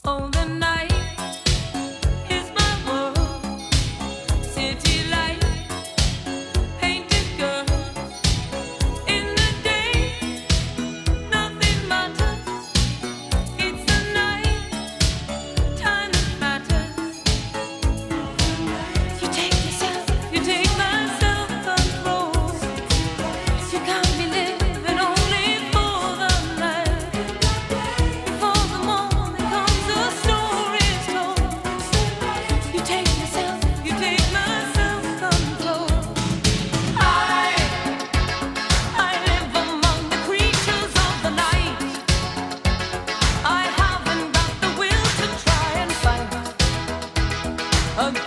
Oh, the night is my world. City light, painted girls. In the day, nothing matters. It's the night time that matters. You take yourself, you take my self-control. You got me living only for the night. Before the morning comes, the story's told. You take yourself, you take my self-control. I live among the creatures of the night. I haven't got the will to try and fight against